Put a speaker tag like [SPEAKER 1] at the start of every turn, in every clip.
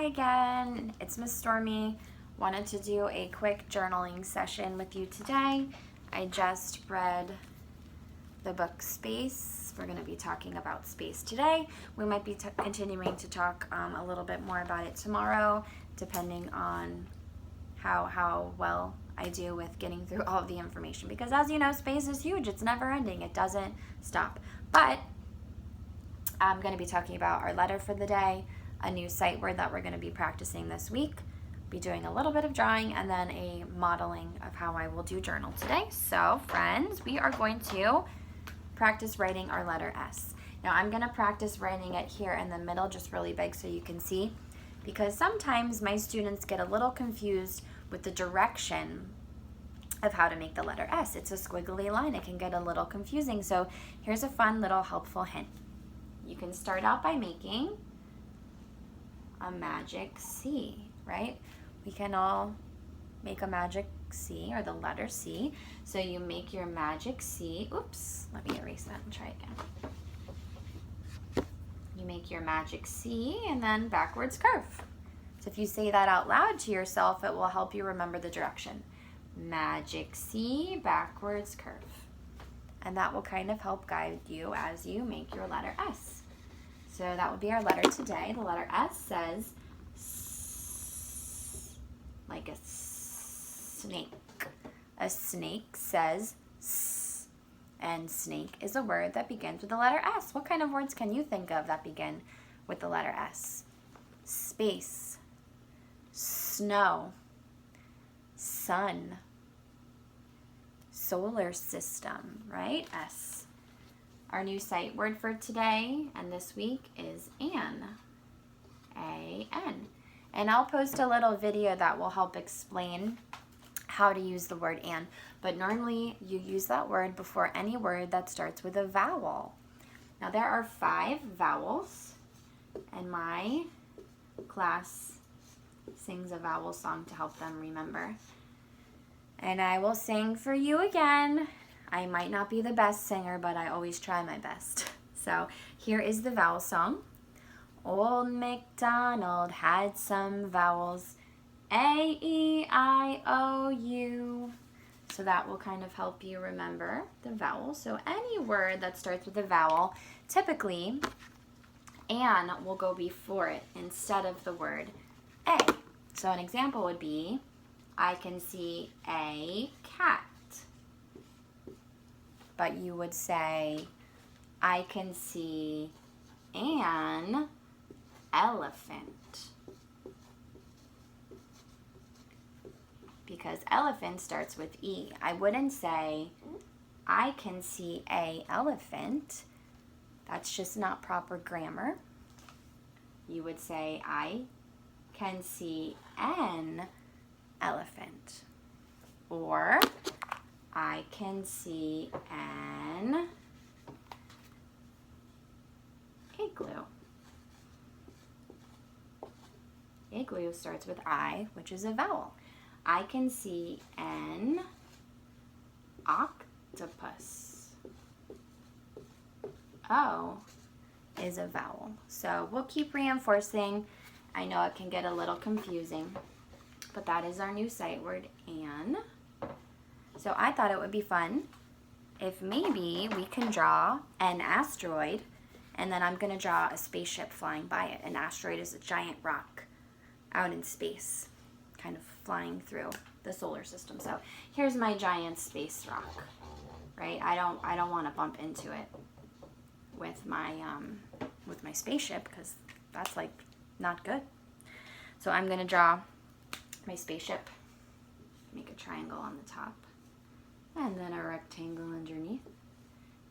[SPEAKER 1] Hi again, it's Miss Stormy. Wanted to do a quick journaling session with you today. I just read the book Space. We're going to be talking about space today. We might be continuing to talk a little bit more about it tomorrow, depending on how well I do with getting through all of the information. Because as you know, space is huge. It's never ending. It doesn't stop. But I'm going to be talking about our letter for the day, a new sight word that we're going to be practicing this week, be doing a little bit of drawing, and then a modeling of how I will do journal today. So friends, we are going to practice writing our letter S. Now I'm going to practice writing it here in the middle, just really big so you can see, because sometimes my students get a little confused with the direction of how to make the letter S. It's a squiggly line. It can get a little confusing. So here's a fun little helpful hint. You can start out by making a magic C, right? We can all make a magic C, or the letter C. So you make your magic C. Oops, let me erase that and try again. You make your magic C and then backwards curve. So if you say that out loud to yourself, it will help you remember the direction. Magic C, backwards curve. And that will kind of help guide you as you make your letter S. So that would be our letter today. The letter S says S, like a snake. A snake says S, and snake is a word that begins with the letter S. What kind of words can you think of that begin with the letter S? Space, snow, sun, solar system, right? S. Our new sight word for today and this week is an, A-N. And I'll post a little video that will help explain how to use the word an. But normally you use that word before any word that starts with a vowel. Now there are 5 vowels, and my class sings a vowel song to help them remember. And I will sing for you again. I might not be the best singer, but I always try my best. So here is the vowel song. Old MacDonald had some vowels, A-E-I-O-U. So that will kind of help you remember the vowel. So any word that starts with a vowel, typically an will go before it instead of the word a. So an example would be, I can see a cat. But you would say, I can see an elephant. Because elephant starts with E. I wouldn't say, I can see a elephant. That's just not proper grammar. You would say, I can see an elephant. Or, I can see an igloo. Igloo starts with I, which is a vowel. I can see an octopus. O is a vowel. So we'll keep reinforcing. I know it can get a little confusing, but that is our new sight word, an. So I thought it would be fun if maybe we can draw an asteroid, and then I'm going to draw a spaceship flying by it. An asteroid is a giant rock out in space, kind of flying through the solar system. So here's my giant space rock, right? I don't want to bump into it with my spaceship, because that's like not good. So I'm going to draw my spaceship, make a triangle on the top, and then a rectangle underneath,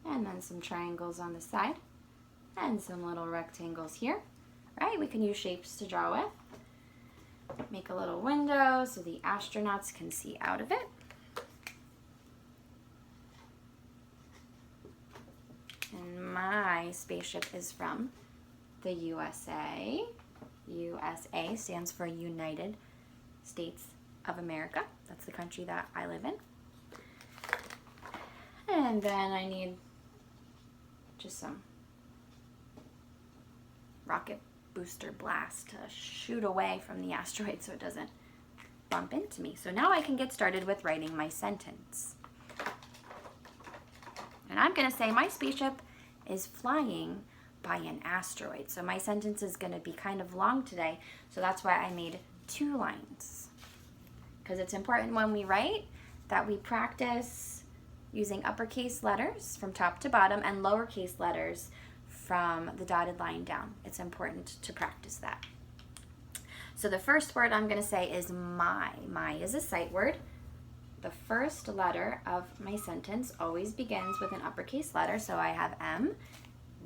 [SPEAKER 1] and then some triangles on the side, and some little rectangles here, right? We can use shapes to draw with. Make a little window so the astronauts can see out of it. And my spaceship is from the USA. USA stands for United States of America. That's the country that I live in. And then I need just some rocket booster blast to shoot away from the asteroid so it doesn't bump into me. So now I can get started with writing my sentence. And I'm going to say my spaceship is flying by an asteroid. So my sentence is going to be kind of long today, so that's why I made 2 lines. Because it's important when we write that we practice using uppercase letters from top to bottom and lowercase letters from the dotted line down. It's important to practice that. So the first word I'm going to say is my. My is a sight word. The first letter of my sentence always begins with an uppercase letter, so I have M.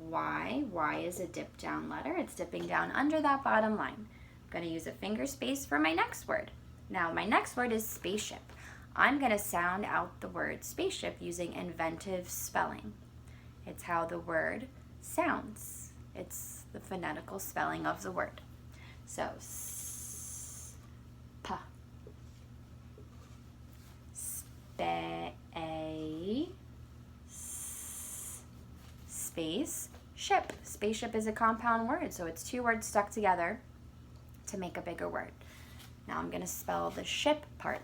[SPEAKER 1] Y. Y is a dip down letter. It's dipping down under that bottom line. I'm going to use a finger space for my next word. Now my next word is spaceship. I'm going to sound out the word spaceship using inventive spelling. It's how the word sounds. It's the phonetical spelling of the word. So sp, space, ship. Spaceship is a compound word, so it's 2 words stuck together to make a bigger word. Now I'm going to spell the ship part.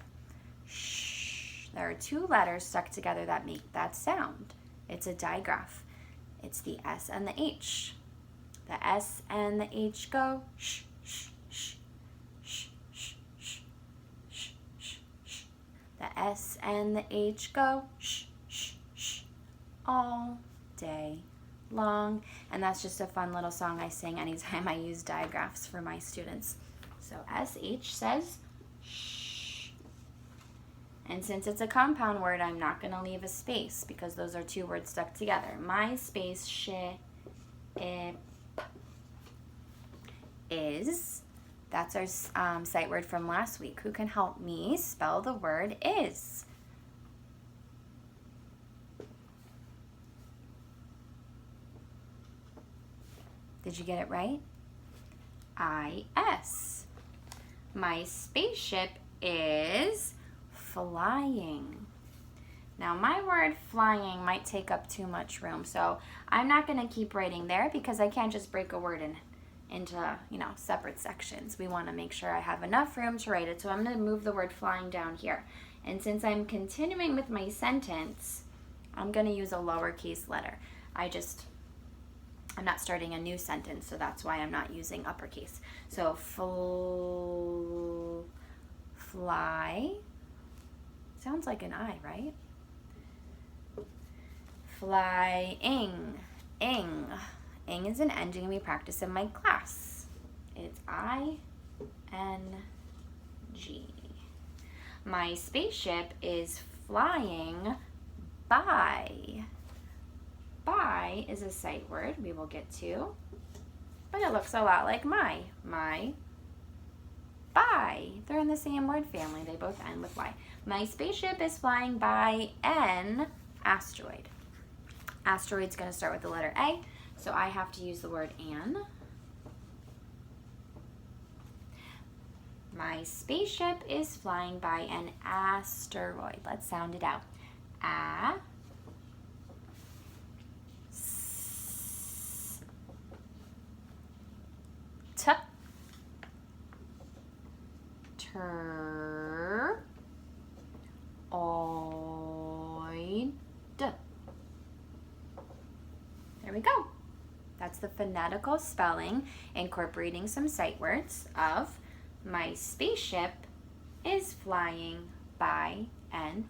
[SPEAKER 1] Shh. There are 2 letters stuck together that make that sound. It's a digraph. It's the S and the H. The S and the H go shh, shh, shh, shh, shh, shh, shh, shh, shh. The S and the H go shh, shh, shh, all day long. And that's just a fun little song I sing anytime I use digraphs for my students. So SH says shh. And since it's a compound word, I'm not going to leave a space because those are 2 words stuck together. My space ship is, that's our sight word from last week. Who can help me spell the word is? Did you get it right? I-S. My spaceship is flying. Now my word flying might take up too much room, so I'm not going to keep writing there because I can't just break a word into separate sections. We want to make sure I have enough room to write it, so I'm going to move the word flying down here. And since I'm continuing with my sentence, I'm going to use a lowercase letter. I'm not starting a new sentence, so that's why I'm not using uppercase. So fly sounds like an I, right? Flying. Ing. Ing is an ending we practice in my class. It's I-N-G. My spaceship is flying by. By is a sight word we will get to, but it looks a lot like my. My, by. They're in the same word family. They both end with Y. My spaceship is flying by an asteroid. Asteroid's going to start with the letter A, so I have to use the word an. My spaceship is flying by an asteroid. Let's sound it out. A. T. Tur. Oid. There we go. That's the phonetical spelling, incorporating some sight words of my spaceship is flying by an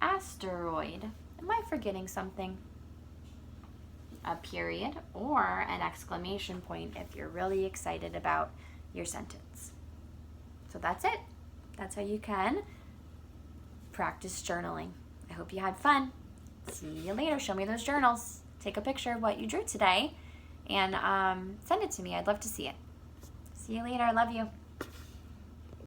[SPEAKER 1] asteroid. Am I forgetting something? A period or an exclamation point if you're really excited about your sentence. So that's it. That's how you can practice journaling. I hope you had fun. See you later. Show me those journals. Take a picture of what you drew today and send it to me. I'd love to see it. See you later. I love you.